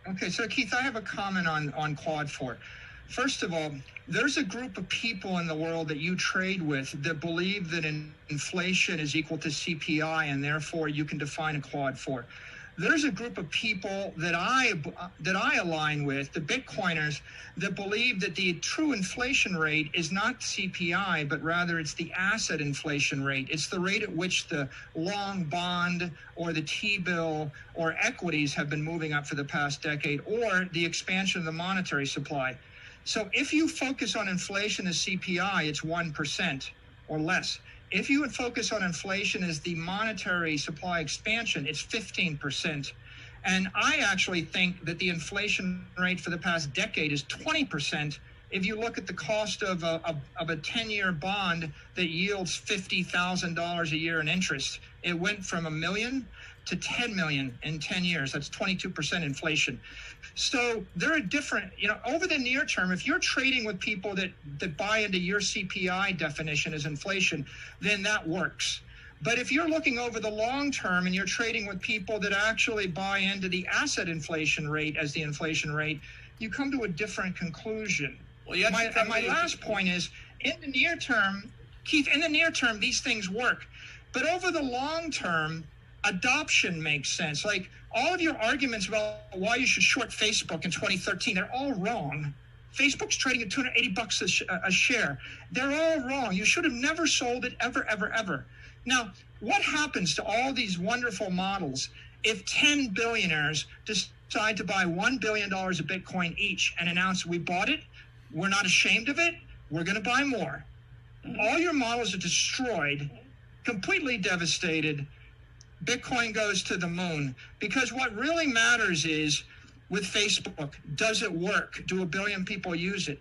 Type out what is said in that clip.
Okay, so Keith, I have a comment on Claude 4. First of all, there's a group of people in the world that you trade with that believe that inflation is equal to CPI, and therefore you can define a Claude 4. There's a group of people that I align with, the Bitcoiners, that believe that the true inflation rate is not CPI, but rather it's the asset inflation rate. It's the rate at which the long bond or the T-bill or equities have been moving up for the past decade, or the expansion of the monetary supply. So if you focus on inflation as CPI, it's 1% or less. If you would focus on inflation as the monetary supply expansion, it's 15%. And I actually think that the inflation rate for the past decade is 20%. If you look at the cost of a 10-year bond that yields $50,000 a year in interest, it went from $1 million to 10 million in 10 years. That's 22% inflation. So there are different, over the near term, if you're trading with people that buy into your CPI definition as inflation, then that works. But if you're looking over the long term and you're trading with people that actually buy into the asset inflation rate as the inflation rate, you come to a different conclusion. Well, my last point is, in the near term, Keith, these things work. But over the long term, adoption makes sense. Like all of your arguments about why you should short Facebook in 2013, they're all wrong. Facebook's trading at $280 a share. They're all wrong. You should have never sold it ever, ever, ever. Now, what happens to all these wonderful models if 10 billionaires decide to buy $1 billion of Bitcoin each and announce we bought it, we're not ashamed of it, we're going to buy more? All your models are destroyed, completely devastated. Bitcoin goes to the moon, because what really matters is, with Facebook, does it work? Do 1 billion people use it?